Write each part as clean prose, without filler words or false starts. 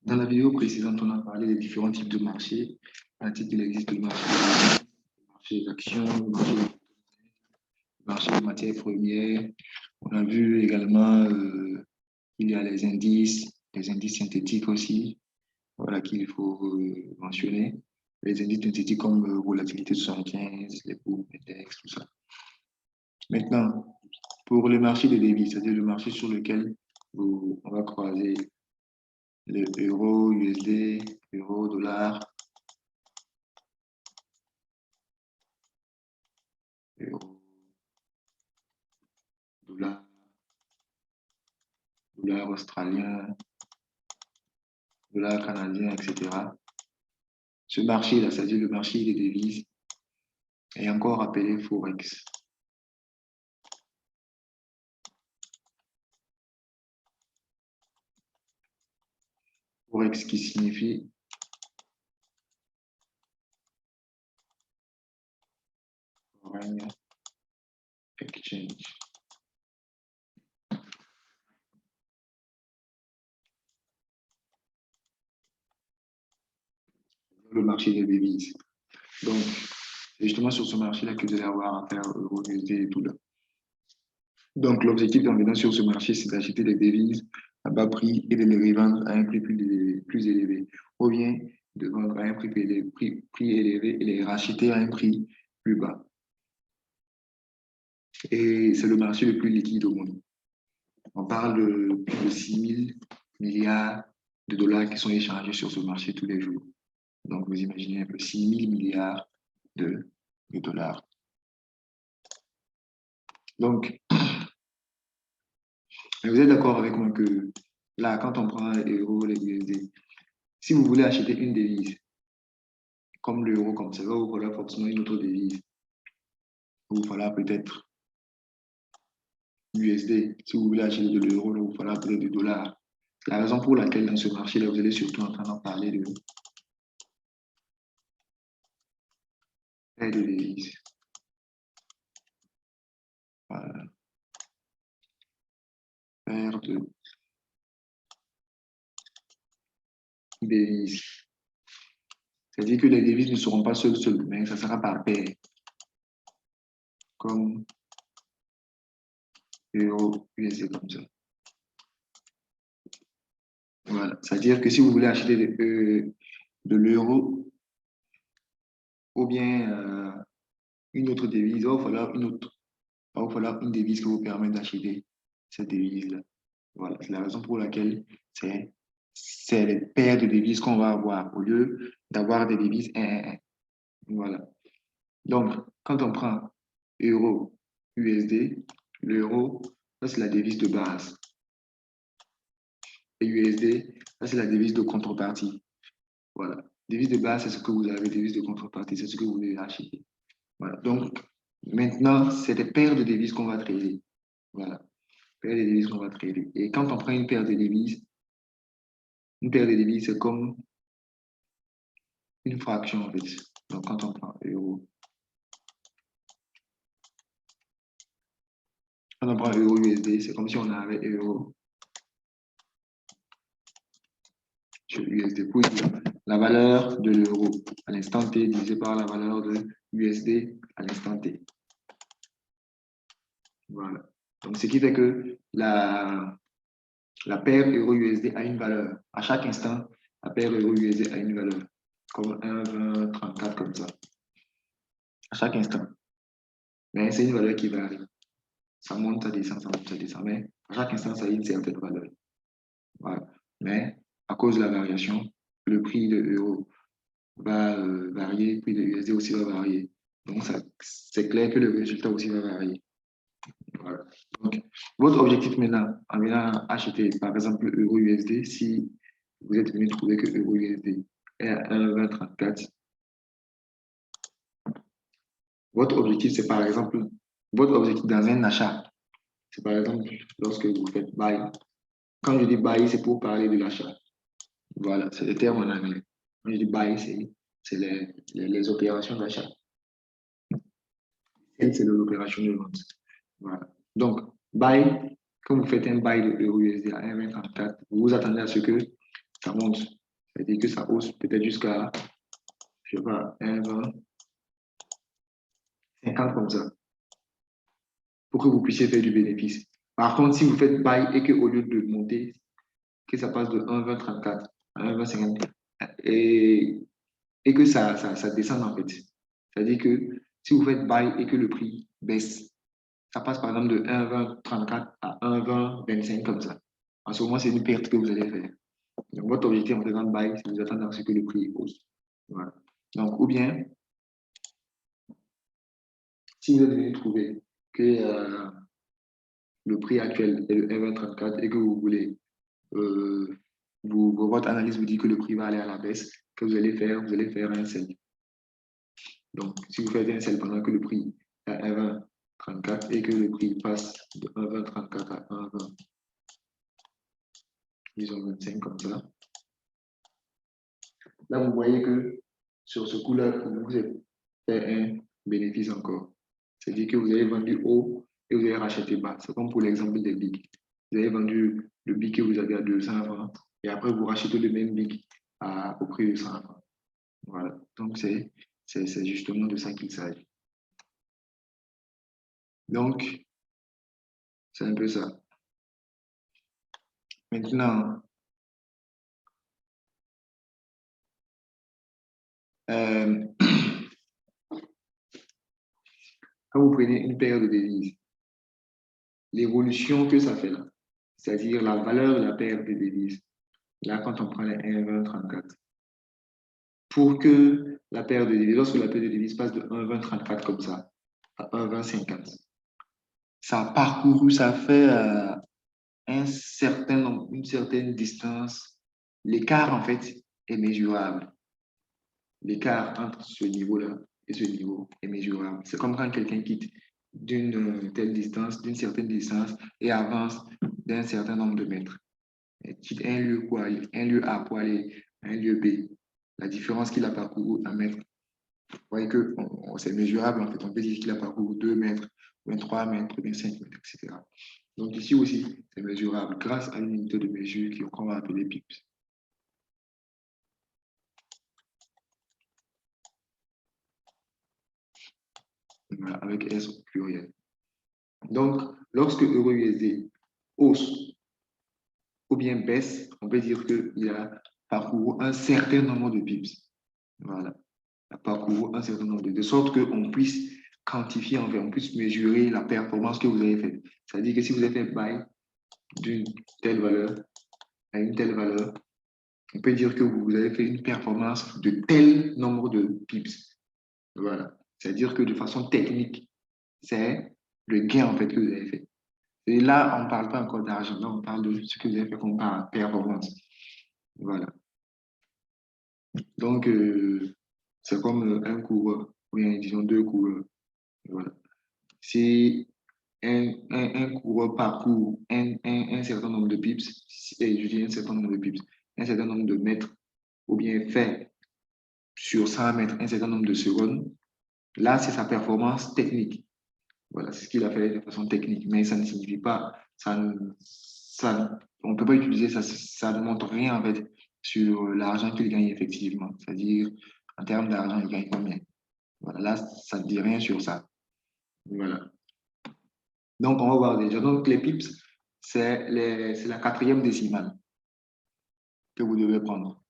Dans la vidéo précédente, on a parlé des différents types de marchés. À titre, il existe le marché des actions, le marché des matières premières. On a vu également qu'il y a les indices synthétiques aussi, voilà, qu'il faut mentionner. Les indices synthétiques comme volatilité 75, les cours index, tout ça. Maintenant, pour le marché des devises, c'est-à-dire le marché sur lequel on va croiser le euro, USD, euro, dollar, euro, dollar, dollar australien, dollar canadien, etc. Ce marché-là, c'est-à-dire le marché des devises, est encore appelé Forex. Forex qui signifie Foreign Exchange. Le marché des devises. Donc, c'est justement sur ce marché-là que vous allez avoir à faire euro, USD et tout là. Donc, l'objectif d'en venir sur ce marché, c'est d'acheter des devises à bas prix et de les revendre à un prix plus élevé. Ou bien de vendre à un prix élevé et les racheter à un prix plus bas. Et c'est le marché le plus liquide au monde. On parle de plus de 6 000 milliards de dollars qui sont échangés sur ce marché tous les jours. Donc, vous imaginez un peu 6 000 milliards de dollars. Donc, vous êtes d'accord avec moi que là, quand on prend les euros, les USD, si vous voulez acheter une devise, comme l'euro, comme ça, il va vous falloir forcément une autre devise. Il va vous falloir peut-être USD. Si vous voulez acheter de l'euro, il va vous falloir peut-être du dollar. C'est la raison pour laquelle dans ce marché-là, vous allez surtout entendre parler de paire de devises. Voilà. Paire de devises. C'est-à-dire que les devises ne seront pas seules, mais ça sera par paire. Comme euro, USD comme ça. Voilà. C'est-à-dire que si vous voulez acheter de l'euro ou bien une autre devise, il va falloir une devise qui vous permet d'acheter cette devise-là. Voilà. C'est la raison pour laquelle c'est les paires de devises qu'on va avoir au lieu d'avoir des devises 1. Voilà. Donc, quand on prend euro, USD, l'euro, ça c'est la devise de base. Et USD, ça c'est la devise de contrepartie. Voilà. Devise de base, c'est ce que vous avez. Devise de contrepartie, c'est ce que vous voulez acheter. Voilà. Donc, maintenant, c'est des paires de devises qu'on va trader. Voilà. Paires de devises qu'on va trader. Et quand on prend une paire de devises, c'est comme une fraction en fait. Donc, quand on prend euro, quand on prend euro USD, c'est comme si on avait euro sur USD pour dire la valeur de l'euro à l'instant T divisé par la valeur de USD à l'instant T. Voilà. Donc, ce qui fait que la paire euro-USD a une valeur. À chaque instant, la paire euro-USD a une valeur. Comme 1, 20, 34, comme ça. À chaque instant. Mais c'est une valeur qui varie. Ça monte, ça descend, ça monte, ça descend. Mais à chaque instant, ça a une certaine valeur. Voilà. Mais à cause de la variation, le prix de l'euro va varier, le prix de l'USD aussi va varier. Donc, c'est clair que le résultat aussi va varier. Voilà. Donc, votre objectif maintenant, en venant acheter, par exemple, euro-USD, si vous êtes venu trouver que euro-USD est à 1,2034, votre objectif, c'est par exemple, votre objectif dans un achat, c'est par exemple lorsque vous faites buy. Quand je dis buy, c'est pour parler de l'achat. Voilà, c'est le terme en anglais. Quand je dis buy, c'est les opérations d'achat. Sell, c'est l'opération de vente. Voilà. Donc, buy, quand vous faites un buy de euro-USD à 1,2034, vous vous attendez à ce que ça monte. C'est-à-dire que ça hausse peut-être jusqu'à, je sais pas, 1, 20, 50 comme ça, pour que vous puissiez faire du bénéfice. Par contre, si vous faites buy et qu'au lieu de monter, que ça passe de 1, 20, 34 à 1, 20, 50, et que ça descend en fait. C'est-à-dire que si vous faites buy et que le prix baisse, ça passe par exemple de 1, 20, 34 à 1, 20, 25 comme ça. En ce moment, c'est une perte que vous allez faire. Donc, votre objectif en faisant buy, c'est de vous attendre à ce que le prix hausse. Voilà. Donc, ou bien, si vous êtes venu trouver que le prix actuel est de 1,2034 et que vous voulez, votre analyse vous dit que le prix va aller à la baisse, que vous allez faire un sell. Donc, si vous faites un sell pendant que le prix est à 1,2034 et que le prix passe de 1,2034 à 1,20, disons 25 comme ça, là, vous voyez que sur ce coup-là, vous avez fait un bénéfice encore. C'est-à-dire que vous avez vendu haut et vous avez racheté bas. C'est comme pour l'exemple des BIC. Vous avez vendu le BIC que vous avez à 200 francs et après vous rachetez le même BIC au prix de 100 francs. Voilà. Donc, c'est justement de ça qu'il s'agit. Donc, c'est un peu ça. Maintenant, quand vous prenez une paire de devises, l'évolution que ça fait là, c'est-à-dire la valeur de la paire de devises, là, quand on prend les 1,2034, pour que la paire de devises, lorsque la paire de devises passe de 1,2034 comme ça à 1,2050, ça a parcouru, ça fait une certaine distance. L'écart, en fait, est mesurable. L'écart entre ce niveau-là et ce niveau est mesurable. C'est comme quand quelqu'un quitte d'une telle distance, d'une certaine distance et avance d'un certain nombre de mètres. Il quitte un lieu A pour aller à un lieu B. La différence qu'il a parcouru à mètres, vous voyez que c'est mesurable, en fait. On peut dire qu'il a parcouru 2 mètres, 23 mètres, 25 mètres, etc. Donc ici aussi, c'est mesurable grâce à une unité de mesure qu'on va appeler pips. Voilà, avec S au pluriel. Donc, lorsque EURUSD hausse ou bien baisse, on peut dire qu'il a parcouru un certain nombre de pips. Voilà. Il a parcouru un certain nombre de sorte qu'on puisse quantifier, en fait, on puisse mesurer la performance que vous avez faite. C'est-à-dire que si vous avez fait buy d'une telle valeur à une telle valeur, on peut dire que vous avez fait une performance de tel nombre de pips. Voilà. C'est-à-dire que de façon technique, c'est le gain en fait que vous avez fait. Et là, on ne parle pas encore d'argent, là, on parle de ce que vous avez fait comme performance. Voilà. Donc, c'est comme un coureur, ou bien disons deux coureurs. Voilà. Si un coureur parcourt un certain nombre de pips, et je dis un certain nombre de pips, un certain nombre de mètres, ou bien fait sur 100 mètres un certain nombre de secondes, là, c'est sa performance technique. Voilà, c'est ce qu'il a fait de façon technique, mais ça ne signifie pas, on ne peut pas utiliser ça, ça ne montre rien en fait sur l'argent qu'il gagne effectivement, c'est-à-dire en termes d'argent, il gagne combien. Voilà, là, ça ne dit rien sur ça. Voilà. Donc, on va voir déjà. Donc, les pips, c'est la quatrième décimale que vous devez prendre.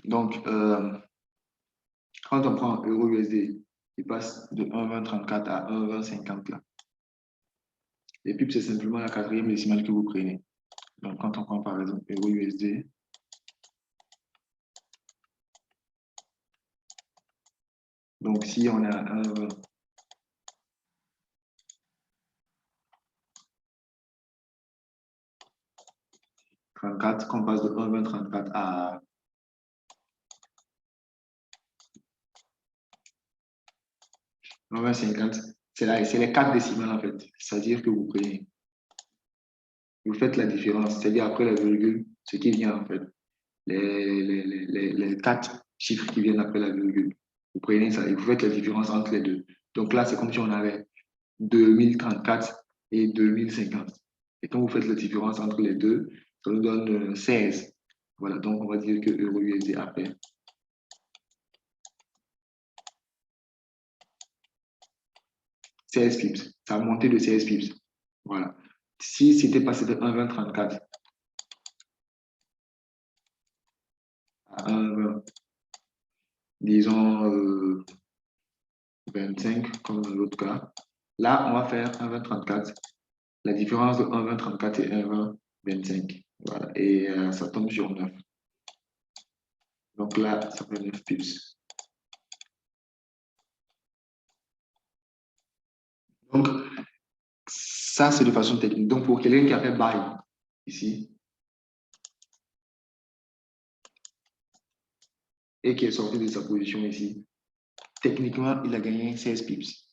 Donc, quand on prend euro-USD, il passe de 1,2034 à 1,2050 là. Les pips, c'est simplement la quatrième décimale que vous prenez. Donc, quand on prend par exemple euro-USD, donc si on a 1,34, qu'on passe de 1,2034 à 1,2050, c'est les quatre décimales en fait. C'est-à-dire que vous prenez, vous faites la différence, c'est-à-dire après la virgule, ce qui vient en fait. Les quatre chiffres qui viennent après la virgule. Vous prenez ça et vous faites la différence entre les deux. Donc là, c'est comme si on avait 2034 et 2050. Et quand vous faites la différence entre les deux, ça nous donne 16. Voilà, donc on va dire que EURUSD a fait 16 pips. Ça a monté de 16 pips. Voilà. Si c'était passé de 1,2034 à 1,20, disons 25, comme dans l'autre cas, là, on va faire 1,2034. La différence de 1,2034 et 1,2025. Voilà. Et ça tombe sur 9. Donc là, ça fait 9 pips. Donc, ça, c'est de façon technique. Donc, pour quelqu'un qui a fait buy ici et qui est sorti de sa position ici, techniquement, il a gagné 16 pips.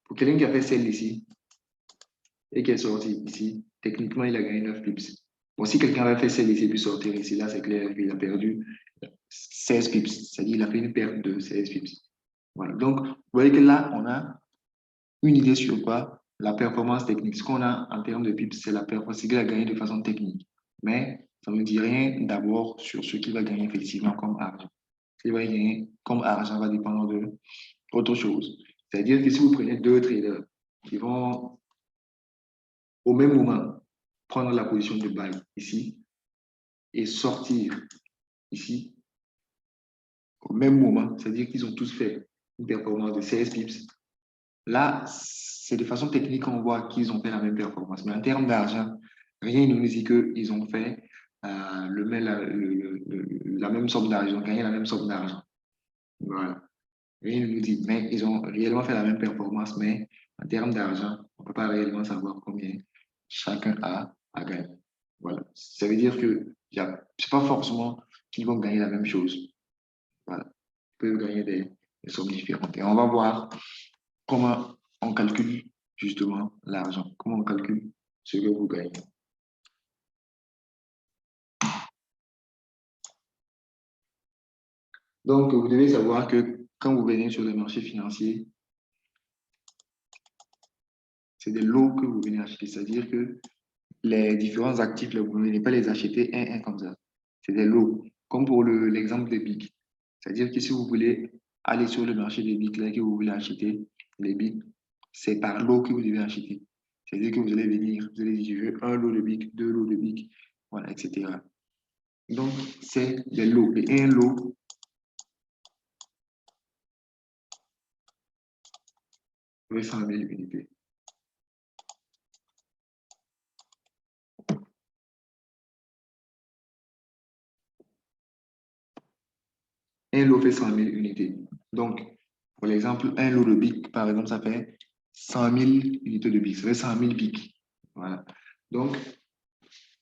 Pour quelqu'un qui a fait sell ici et qui est sorti ici, techniquement, il a gagné 9 pips. Bon, si quelqu'un avait fait sell ici puis sortir ici, là, c'est clair qu'il a perdu 16 pips. C'est-à-dire qu'il a fait une perte de 16 pips. Voilà. Donc, vous voyez que là, on a une idée sur quoi? La performance technique. Ce qu'on a en termes de pips, c'est la performance qu'il a gagné de façon technique. Mais ça ne dit rien d'abord sur ce qu'il va gagner effectivement comme argent. Ce qu'il va gagner comme argent va dépendre de autre chose. C'est-à-dire que si vous prenez deux traders qui vont au même moment prendre la position de buy ici et sortir ici au même moment, c'est-à-dire qu'ils ont tous fait une performance de 16 pips. Là, c'est de façon technique qu'on voit qu'ils ont fait la même performance. Mais en termes d'argent, rien ne nous dit qu'ils ont fait la même somme d'argent, ils ont gagné la même somme d'argent. Voilà. Rien ne nous dit. Mais ils ont réellement fait la même performance, mais en termes d'argent, on ne peut pas réellement savoir combien chacun a gagné. Voilà. Ça veut dire que ce n'est pas forcément qu'ils vont gagner la même chose. Voilà. Ils peuvent gagner des sommes différentes. Et on va voir comment on calcule justement l'argent, comment on calcule ce que vous gagnez. Donc, vous devez savoir que quand vous venez sur le marché financier, c'est des lots que vous venez acheter. C'est-à-dire que les différents actifs, là, vous ne venez pas les acheter un comme ça. C'est des lots. Comme pour l'exemple des BIC. C'est-à-dire que si vous voulez aller sur le marché des BIC, là, que vous voulez acheter les BIC, c'est par lot que vous devez acheter. C'est-à-dire que vous allez venir, vous allez dire, je veux un lot de BIC, deux lots de BIC, voilà, etc. Donc, c'est des lots. Et un lot, c'est 100 000 unités. Un lot fait 100 000 unités. Donc, pour l'exemple, un lot de BIC, par exemple, ça fait 100 000 unités de BIC. Ça fait 100 000 BIC. Voilà. Donc,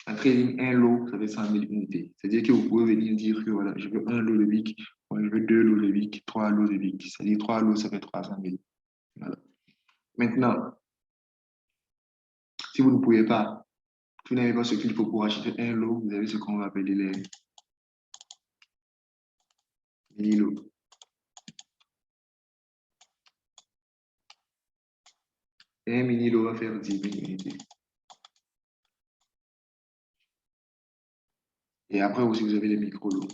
en trading, un lot, ça fait 100 000 unités. C'est-à-dire que vous pouvez venir dire que voilà, je veux un lot de BIC, je veux deux lots de BIC, trois lots de BIC. C'est-à-dire trois lots, ça fait 300 000. Voilà. Maintenant, si vous ne pouvez pas, vous n'avez pas ce qu'il faut pour acheter un lot, vous avez ce qu'on va appeler les mini-lots. Et un mini-lot va faire 10 000 unités. Et après aussi, vous avez les micro-lots.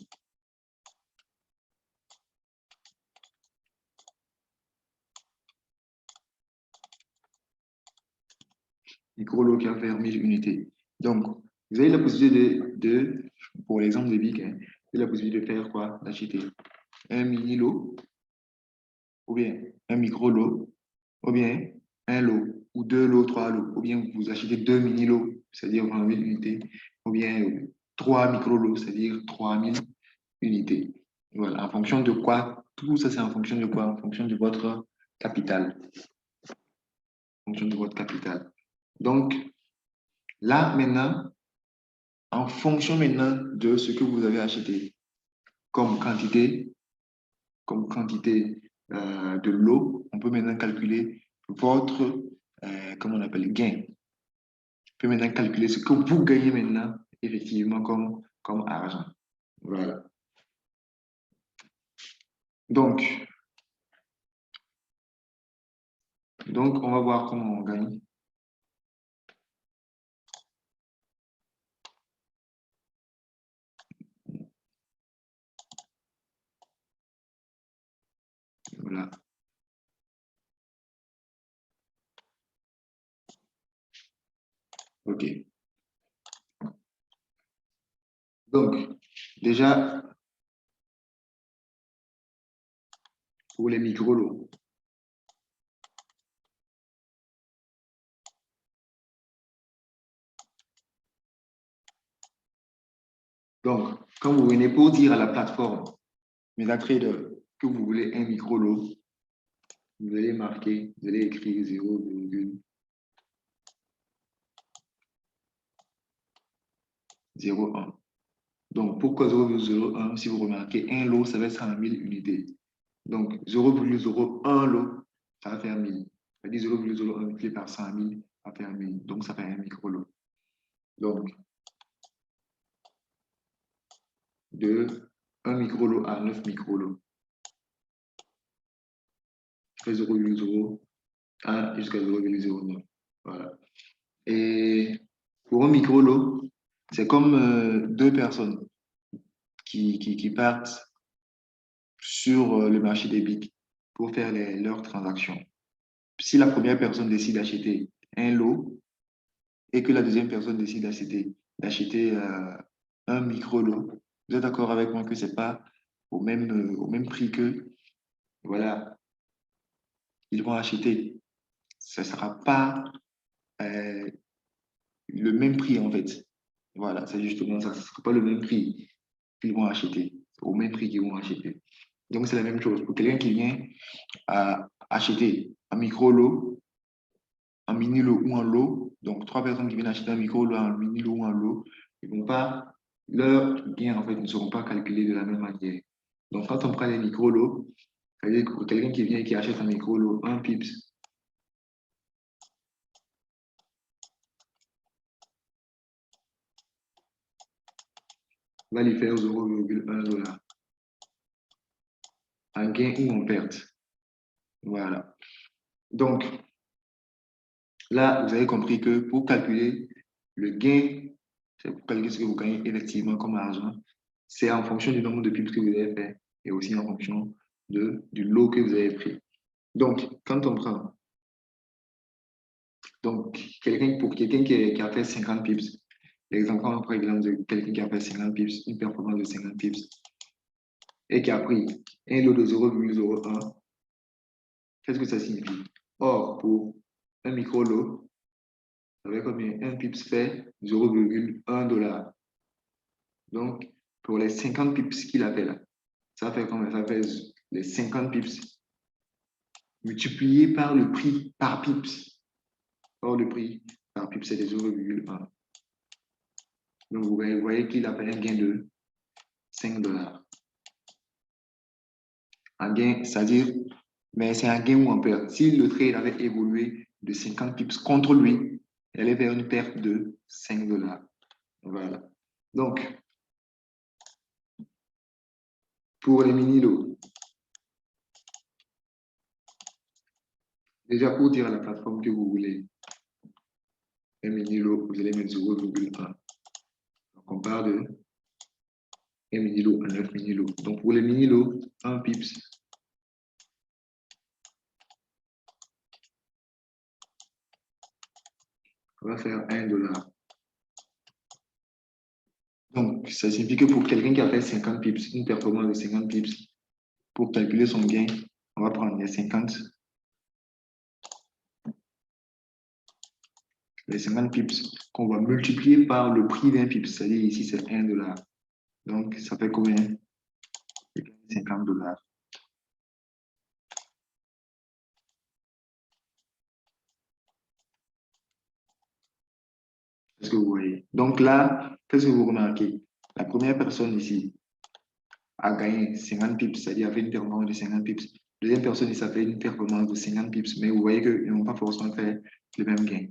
Micro-lot qui va faire 1000 unités. Donc, vous avez la possibilité pour l'exemple de BIC, hein, vous avez la possibilité de faire quoi? D'acheter un mini-lot, ou bien un micro-lot, ou bien un lot, ou deux lots, trois lots, ou bien vous achetez deux mini-lots, c'est-à-dire 20 000 unités, ou bien trois micro-lots, c'est-à-dire 3000 unités. Voilà, en fonction de quoi? Tout ça, c'est en fonction de quoi? En fonction de votre capital. En fonction de votre capital. Donc, là, maintenant, en fonction maintenant de ce que vous avez acheté comme quantité, de l'eau, on peut maintenant calculer votre, comment on appelle, gain. On peut maintenant calculer ce que vous gagnez maintenant, effectivement, comme argent. Voilà. Donc, on va voir comment on gagne. Voilà. OK. Donc, déjà, pour les micro-lots. Donc, quand vous venez pour dire à la plateforme MetaTrader que vous voulez un micro-lot, vous allez marquer, vous allez écrire 0,01. Donc, pourquoi 0,01? Si vous remarquez, un lot, ça va être 100 000 unités. Donc, 0,01 lot, ça va faire 1000. Ça veut dire 0,01 multiplié par 100 000, ça va faire 1000. Donc, ça fait un micro-lot. Donc, de 1 micro-lot à 9 micro-lots. Ça fait 0,01 jusqu'à 0,09. Voilà. Et pour un micro-lot, c'est comme deux personnes qui partent sur le marché des BIC pour faire leurs transactions. Si la première personne décide d'acheter un lot et que la deuxième personne décide d'acheter un micro-lot, vous êtes d'accord avec moi que ce n'est pas au même prix que, voilà, ils vont acheter. Ce ne sera pas euh, le même prix en fait. Voilà, c'est justement ça. Ce ne sera pas le même prix qu'ils vont acheter, au même prix qu'ils vont acheter. Donc, c'est la même chose. Pour quelqu'un qui vient à acheter un micro-lot, un mini-lot ou un lot, donc trois personnes qui viennent acheter un micro-lot, un mini-lot ou un lot, ils vont pas, leurs gains en fait ne seront pas calculés de la même manière. Donc, quand on prend les micro-lots, c'est-à-dire que pour quelqu'un qui vient et qui achète un micro-lot, un pips, va lui faire 0,1 $. En gain ou en perte. Voilà. Donc, là, vous avez compris que pour calculer le gain, c'est pour calculer ce que vous gagnez effectivement comme argent, c'est en fonction du nombre de pips que vous avez fait et aussi en fonction du lot que vous avez pris. Donc, quand on prend, donc, pour quelqu'un qui a fait 50 pips, l'exemple, on prend l'exemple de quelqu'un qui a fait 50 pips, une performance de 50 pips, et qui a pris un lot de 0,01, qu'est-ce que ça signifie? Or, pour un micro-lot, ça fait combien? Un pips fait 0,1 $. Donc, pour les 50 pips qu'il a fait là, ça fait combien? Ça fait les 50 pips multiplié par le prix par pips. Or, le prix par pips, c'est de 0,1. Donc, vous voyez qu'il a fait un gain de 5 $. Un gain, c'est-à-dire, mais c'est un gain ou un perte. Si le trade avait évolué de 50 pips contre lui, il allait vers une perte de 5 $. Voilà. Donc, pour les mini-lots, déjà pour dire à la plateforme que vous voulez un mini-lot, vous allez mettre 0,1. Donc, on part de un mini-lot à 9 mini-lots. Donc, pour les mini-lots, 1 pips, on va faire 1 $. Donc, ça signifie que pour quelqu'un qui a fait 50 pips, une performance de 50 pips, pour calculer son gain, on va prendre les 50 pips qu'on va multiplier par le prix d'un pips, c'est-à-dire ici c'est 1 $. Donc, ça fait combien? 50 $. Est-ce que vous voyez? Donc là, qu'est-ce que vous remarquez? La première personne ici a gagné 50 pips, c'est-à-dire a fait une performance de 50 pips. La deuxième personne ici a fait une performance de 50 pips, mais vous voyez qu'ils n'ont pas forcément fait le même gain.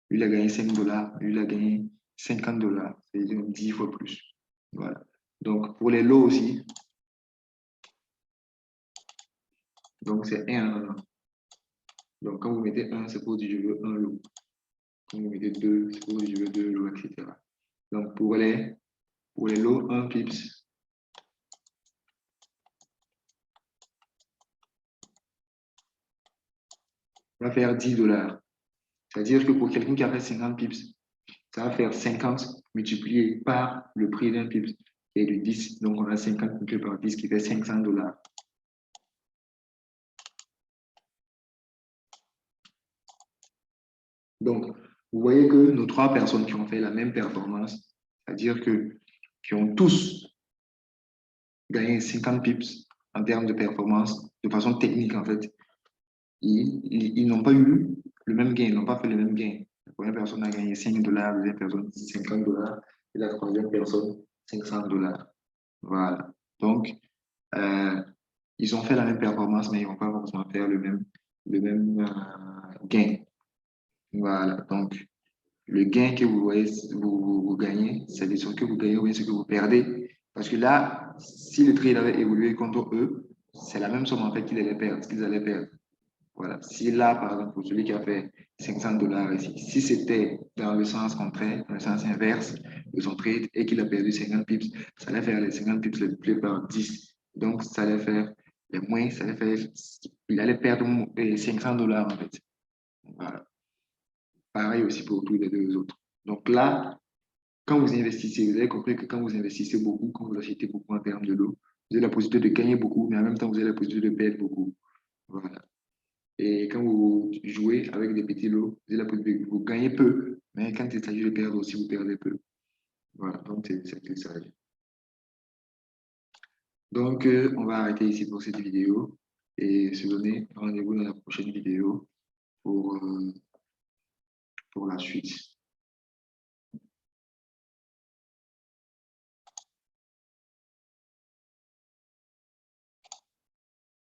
Lui, il a gagné 5 $, lui, il a gagné 50 $, c'est-à-dire 10 fois plus. Voilà. Donc, pour les lots aussi, donc c'est 1 à 1. Donc, quand vous mettez 1, c'est pour dire je veux un lot. Quand vous mettez 2, c'est pour dire je veux 2 lots, etc. Donc, pour les lots, 1 pips, va faire 10 $. C'est-à-dire que pour quelqu'un qui a fait 50 pips, ça va faire 50 multiplié par le prix d'un pips, qui est de 10. Donc, on a 50 multiplié par 10 qui fait 500 $. Donc, vous voyez que nos trois personnes qui ont fait la même performance, c'est-à-dire que qui ont tous gagné 50 pips en termes de performance, de façon technique en fait, ils n'ont pas eu le même gain, ils n'ont pas fait le même gain. La première personne a gagné 5 $, la deuxième personne 50 $, et la troisième personne 500 $. Voilà. Donc, euh, ils ont fait la même performance, mais ils ne vont pas forcément faire le même gain. Voilà. Donc, le gain que vous voyez, vous gagnez, c'est des choses que vous gagnez ou bien ce que vous perdez. Parce que là, si le trade avait évolué contre eux, c'est la même somme en fait qu'ils allaient perdre, qu'ils allaient perdre. Voilà. Si là, par exemple, pour celui qui a fait 500 $ ici, si c'était dans le sens contraire, dans le sens inverse de son trade et qu'il a perdu 50 pips, ça allait faire les 50 pips les plus par 10. Donc, ça allait faire les moins, ça allait faire, il allait perdre 500 $ en fait. Voilà. Pareil aussi pour tous les deux autres. Donc là, quand vous investissez, vous avez compris que quand vous investissez beaucoup, quand vous achetez beaucoup en termes de l'eau, vous avez la possibilité de gagner beaucoup, mais en même temps, vous avez la possibilité de perdre beaucoup. Voilà. Et quand vous jouez avec des petits lots, vous avez la possibilité de vous gagner peu, mais quand il s'agit de perdre aussi, vous perdez peu. Voilà, donc c'est ça. Donc, on va arrêter ici pour cette vidéo et se donner rendez-vous dans la prochaine vidéo pour, pour la suite.